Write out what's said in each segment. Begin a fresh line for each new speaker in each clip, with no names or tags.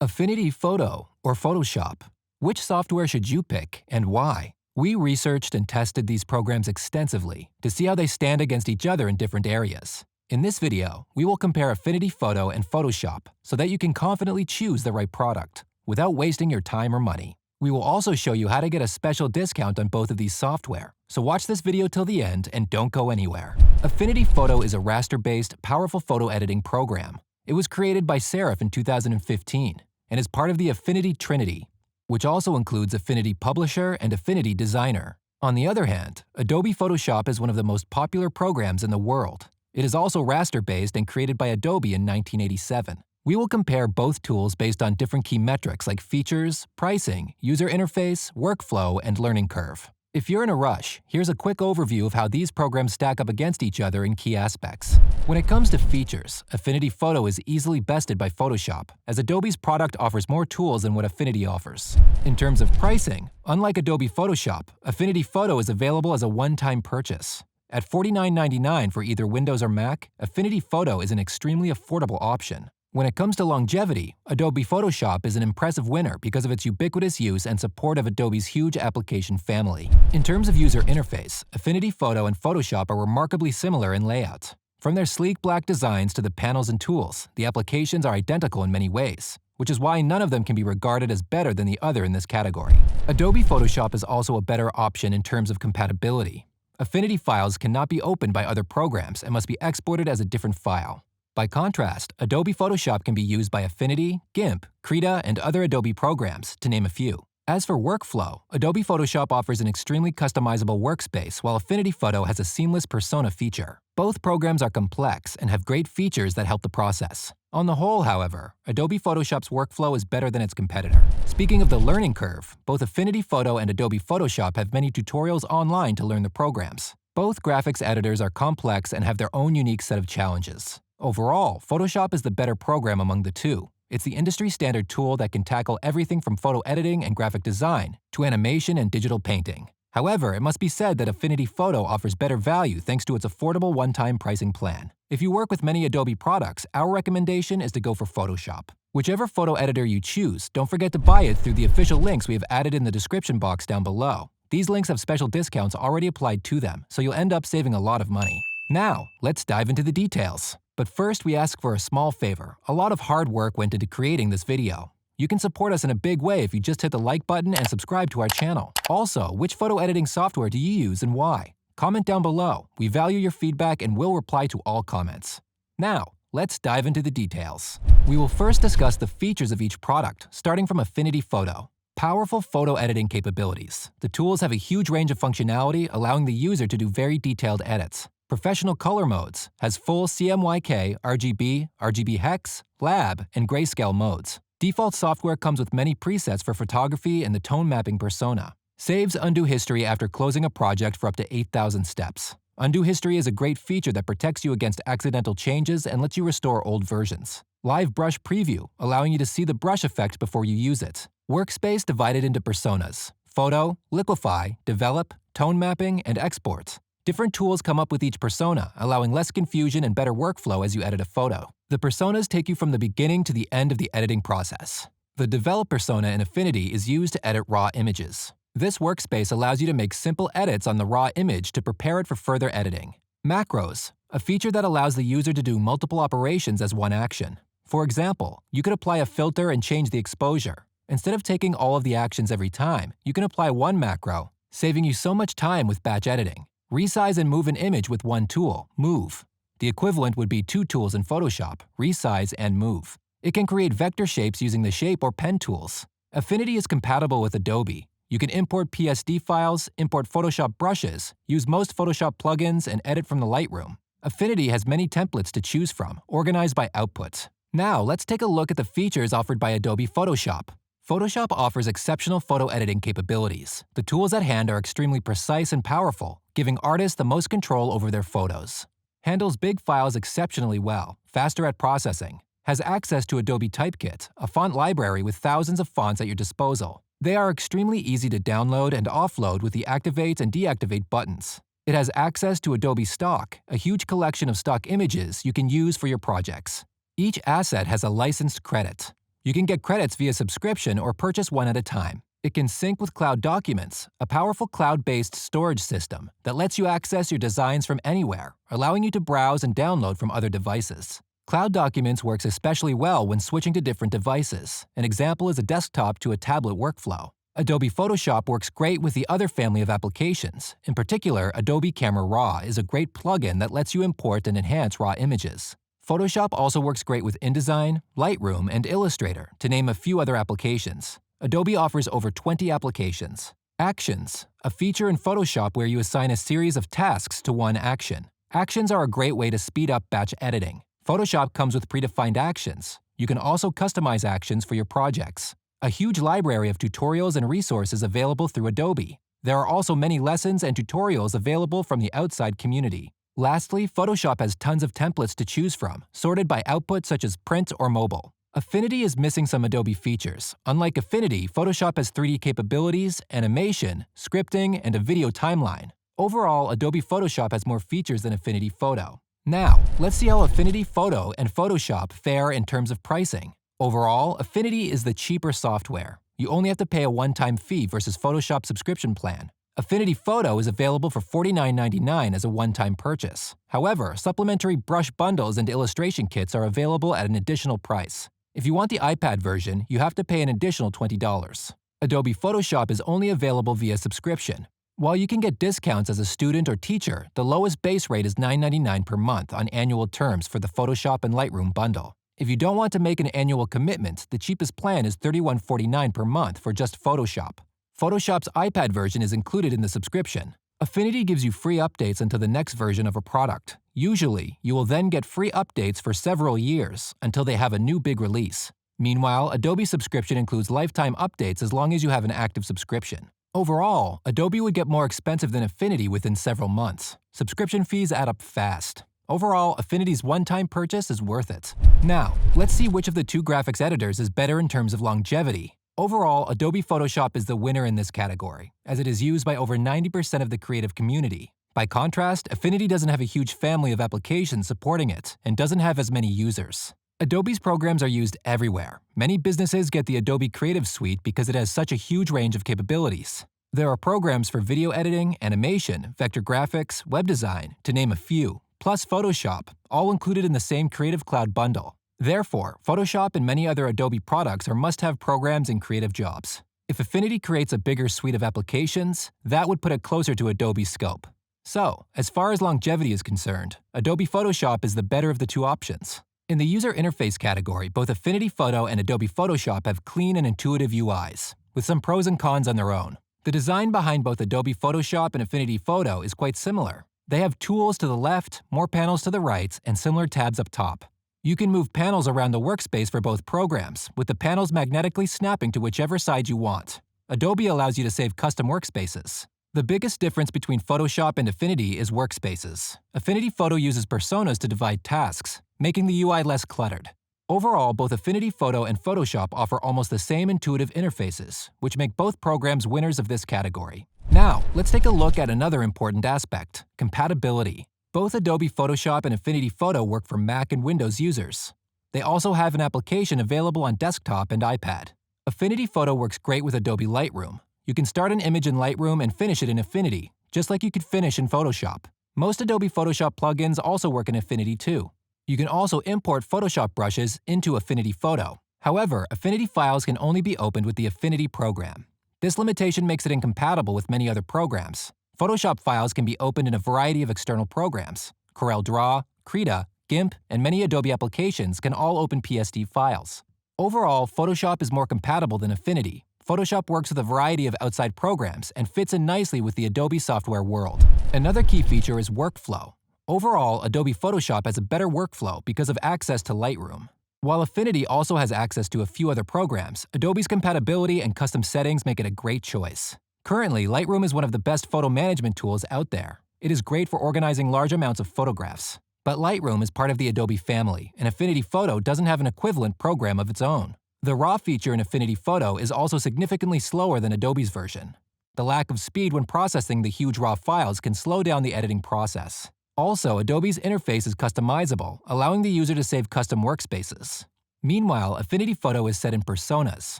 Affinity Photo or Photoshop. Which software should you pick and why? We researched and tested these programs extensively to see how they stand against each other in different areas. In this video, we will compare Affinity Photo and Photoshop so that you can confidently choose the right product without wasting your time or money. We will also show you how to get a special discount on both of these software, so watch this video till the end and don't go anywhere. Affinity Photo is a raster-based, powerful photo editing program. It was created by Serif in 2015 and is part of the Affinity Trinity, which also includes Affinity Publisher and Affinity Designer. On the other hand, Adobe Photoshop is one of the most popular programs in the world. It is also raster-based and created by Adobe in 1987. We will compare both tools based on different key metrics like features, pricing, user interface, workflow, and learning curve. If you're in a rush, here's a quick overview of how these programs stack up against each other in key aspects. When it comes to features, Affinity Photo is easily bested by Photoshop, as Adobe's product offers more tools than what Affinity offers. In terms of pricing, unlike Adobe Photoshop, Affinity Photo is available as a one-time purchase. At $49.99 for either Windows or Mac, Affinity Photo is an extremely affordable option. When it comes to longevity, Adobe Photoshop is an impressive winner because of its ubiquitous use and support of Adobe's huge application family. In terms of user interface, Affinity Photo and Photoshop are remarkably similar in layout. From their sleek black designs to the panels and tools, the applications are identical in many ways, which is why none of them can be regarded as better than the other in this category. Adobe Photoshop is also a better option in terms of compatibility. Affinity files cannot be opened by other programs and must be exported as a different file. By contrast, Adobe Photoshop can be used by Affinity, GIMP, Krita, and other Adobe programs, to name a few. As for workflow, Adobe Photoshop offers an extremely customizable workspace while Affinity Photo has a seamless persona feature. Both programs are complex and have great features that help the process. On the whole, however, Adobe Photoshop's workflow is better than its competitor. Speaking of the learning curve, both Affinity Photo and Adobe Photoshop have many tutorials online to learn the programs. Both graphics editors are complex and have their own unique set of challenges. Overall, Photoshop is the better program among the two. It's the industry-standard tool that can tackle everything from photo editing and graphic design to animation and digital painting. However, it must be said that Affinity Photo offers better value thanks to its affordable one-time pricing plan. If you work with many Adobe products, our recommendation is to go for Photoshop. Whichever photo editor you choose, don't forget to buy it through the official links we have added in the description box down below. These links have special discounts already applied to them, so you'll end up saving a lot of money. Now, let's dive into the details. But first, we ask for a small favor. A lot of hard work went into creating this video. You can support us in a big way if you just hit the like button and subscribe to our channel. Also, which photo editing software do you use and why? Comment down below. We value your feedback and will reply to all comments. Now, let's dive into the details. We will first discuss the features of each product, starting from Affinity Photo. Powerful photo editing capabilities. The tools have a huge range of functionality, allowing the user to do very detailed edits. Professional color modes has full CMYK, RGB, RGB hex, lab, and grayscale modes. Default software comes with many presets for photography and the tone mapping persona. Saves undo history after closing a project for up to 8,000 steps. Undo history is a great feature that protects you against accidental changes and lets you restore old versions. Live brush preview, allowing you to see the brush effect before you use it. Workspace divided into personas: photo, liquify, develop, tone mapping, and export. Different tools come up with each persona, allowing less confusion and better workflow as you edit a photo. The personas take you from the beginning to the end of the editing process. The Develop persona in Affinity is used to edit raw images. This workspace allows you to make simple edits on the raw image to prepare it for further editing. Macros, a feature that allows the user to do multiple operations as one action. For example, you could apply a filter and change the exposure. Instead of taking all of the actions every time, you can apply one macro, saving you so much time with batch editing. Resize and move an image with one tool, Move. The equivalent would be two tools in Photoshop, Resize and Move. It can create vector shapes using the Shape or Pen tools. Affinity is compatible with Adobe. You can import PSD files, import Photoshop brushes, use most Photoshop plugins, and edit from the Lightroom. Affinity has many templates to choose from, organized by output. Now, let's take a look at the features offered by Adobe Photoshop. Photoshop offers exceptional photo editing capabilities. The tools at hand are extremely precise and powerful, giving artists the most control over their photos. Handles big files exceptionally well, faster at processing. Has access to Adobe Typekit, a font library with thousands of fonts at your disposal. They are extremely easy to download and offload with the Activate and Deactivate buttons. It has access to Adobe Stock, a huge collection of stock images you can use for your projects. Each asset has a licensed credit. You can get credits via subscription or purchase one at a time. It can sync with Cloud Documents, a powerful cloud-based storage system that lets you access your designs from anywhere, allowing you to browse and download from other devices. Cloud Documents works especially well when switching to different devices. An example is a desktop to a tablet workflow. Adobe Photoshop works great with the other family of applications. In particular, Adobe Camera Raw is a great plugin that lets you import and enhance raw images. Photoshop also works great with InDesign, Lightroom, and Illustrator, to name a few other applications. Adobe offers over 20 applications. Actions, a feature in Photoshop where you assign a series of tasks to one action. Actions are a great way to speed up batch editing. Photoshop comes with predefined actions. You can also customize actions for your projects. A huge library of tutorials and resources available through Adobe. There are also many lessons and tutorials available from the outside community. Lastly, Photoshop has tons of templates to choose from, sorted by output such as print or mobile. Affinity is missing some Adobe features. Unlike Affinity, Photoshop has 3D capabilities, animation, scripting, and a video timeline. Overall, Adobe Photoshop has more features than Affinity Photo. Now, let's see how Affinity Photo and Photoshop fare in terms of pricing. Overall, Affinity is the cheaper software. You only have to pay a one-time fee versus Photoshop subscription plan. Affinity Photo is available for $49.99 as a one-time purchase. However, supplementary brush bundles and illustration kits are available at an additional price. If you want the iPad version, you have to pay an additional $20. Adobe Photoshop is only available via subscription. While you can get discounts as a student or teacher, the lowest base rate is $9.99 per month on annual terms for the Photoshop and Lightroom bundle. If you don't want to make an annual commitment, the cheapest plan is $31.49 per month for just Photoshop. Photoshop's iPad version is included in the subscription. Affinity gives you free updates until the next version of a product. Usually, you will then get free updates for several years until they have a new big release. Meanwhile, Adobe subscription includes lifetime updates as long as you have an active subscription. Overall, Adobe would get more expensive than Affinity within several months. Subscription fees add up fast. Overall, Affinity's one-time purchase is worth it. Now, let's see which of the two graphics editors is better in terms of longevity. Overall, Adobe Photoshop is the winner in this category, as it is used by over 90% of the creative community. By contrast, Affinity doesn't have a huge family of applications supporting it and doesn't have as many users. Adobe's programs are used everywhere. Many businesses get the Adobe Creative Suite because it has such a huge range of capabilities. There are programs for video editing, animation, vector graphics, web design, to name a few, plus Photoshop, all included in the same Creative Cloud bundle. Therefore, Photoshop and many other Adobe products are must-have programs in creative jobs. If Affinity creates a bigger suite of applications, that would put it closer to Adobe's scope. So, as far as longevity is concerned, Adobe Photoshop is the better of the two options. In the user interface category, both Affinity Photo and Adobe Photoshop have clean and intuitive UIs, with some pros and cons on their own. The design behind both Adobe Photoshop and Affinity Photo is quite similar. They have tools to the left, more panels to the right, and similar tabs up top. You can move panels around the workspace for both programs, with the panels magnetically snapping to whichever side you want. Adobe allows you to save custom workspaces. The biggest difference between Photoshop and Affinity is workspaces. Affinity Photo uses personas to divide tasks, making the UI less cluttered. Overall, both Affinity Photo and Photoshop offer almost the same intuitive interfaces, which make both programs winners of this category. Now, let's take a look at another important aspect: compatibility. Both Adobe Photoshop and Affinity Photo work for Mac and Windows users. They also have an application available on desktop and iPad. Affinity Photo works great with Adobe Lightroom. You can start an image in Lightroom and finish it in Affinity, just like you could finish in Photoshop. Most Adobe Photoshop plugins also work in Affinity too. You can also import Photoshop brushes into Affinity Photo. However, Affinity files can only be opened with the Affinity program. This limitation makes it incompatible with many other programs. Photoshop files can be opened in a variety of external programs. CorelDRAW, Krita, GIMP, and many Adobe applications can all open PSD files. Overall, Photoshop is more compatible than Affinity. Photoshop works with a variety of outside programs and fits in nicely with the Adobe software world. Another key feature is workflow. Overall, Adobe Photoshop has a better workflow because of access to Lightroom. While Affinity also has access to a few other programs, Adobe's compatibility and custom settings make it a great choice. Currently, Lightroom is one of the best photo management tools out there. It is great for organizing large amounts of photographs. But Lightroom is part of the Adobe family, and Affinity Photo doesn't have an equivalent program of its own. The RAW feature in Affinity Photo is also significantly slower than Adobe's version. The lack of speed when processing the huge RAW files can slow down the editing process. Also, Adobe's interface is customizable, allowing the user to save custom workspaces. Meanwhile, Affinity Photo is set in personas.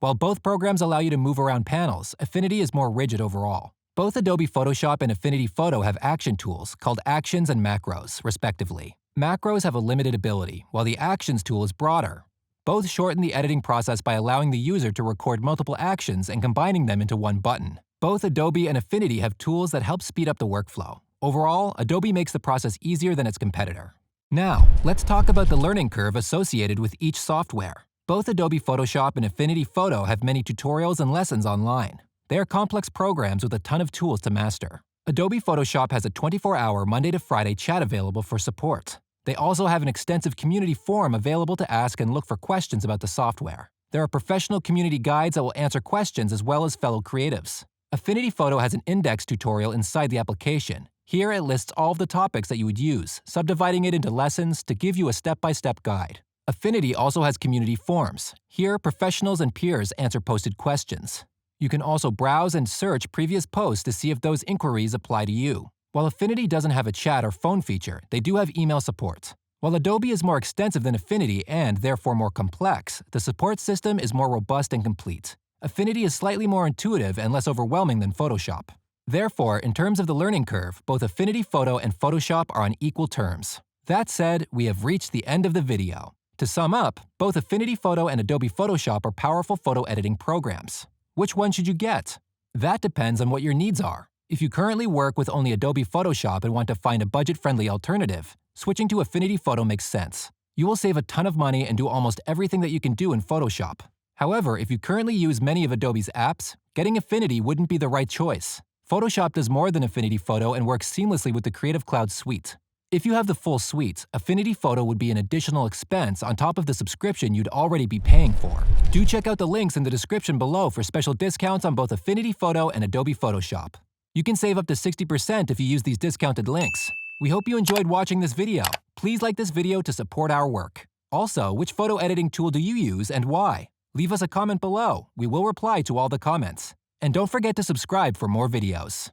While both programs allow you to move around panels, Affinity is more rigid overall. Both Adobe Photoshop and Affinity Photo have action tools called Actions and Macros, respectively. Macros have a limited ability, while the Actions tool is broader. Both shorten the editing process by allowing the user to record multiple actions and combining them into one button. Both Adobe and Affinity have tools that help speed up the workflow. Overall, Adobe makes the process easier than its competitor. Now, let's talk about the learning curve associated with each software. Both Adobe Photoshop and Affinity Photo have many tutorials and lessons online. They are complex programs with a ton of tools to master. Adobe Photoshop has a 24-hour Monday to Friday chat available for support. They also have an extensive community forum available to ask and look for questions about the software. There are professional community guides that will answer questions as well as fellow creatives. Affinity Photo has an index tutorial inside the application. Here it lists all of the topics that you would use, subdividing it into lessons to give you a step-by-step guide. Affinity also has community forums. Here, professionals and peers answer posted questions. You can also browse and search previous posts to see if those inquiries apply to you. While Affinity doesn't have a chat or phone feature, they do have email support. While Adobe is more extensive than Affinity and therefore more complex, the support system is more robust and complete. Affinity is slightly more intuitive and less overwhelming than Photoshop. Therefore, in terms of the learning curve, both Affinity Photo and Photoshop are on equal terms. That said, we have reached the end of the video. To sum up, both Affinity Photo and Adobe Photoshop are powerful photo editing programs. Which one should you get? That depends on what your needs are. If you currently work with only Adobe Photoshop and want to find a budget-friendly alternative, switching to Affinity Photo makes sense. You will save a ton of money and do almost everything that you can do in Photoshop. However, if you currently use many of Adobe's apps, getting Affinity wouldn't be the right choice. Photoshop does more than Affinity Photo and works seamlessly with the Creative Cloud suite. If you have the full suite, Affinity Photo would be an additional expense on top of the subscription you'd already be paying for. Do check out the links in the description below for special discounts on both Affinity Photo and Adobe Photoshop. You can save up to 60% if you use these discounted links. We hope you enjoyed watching this video. Please like this video to support our work. Also, which photo editing tool do you use and why? Leave us a comment below. We will reply to all the comments. And don't forget to subscribe for more videos.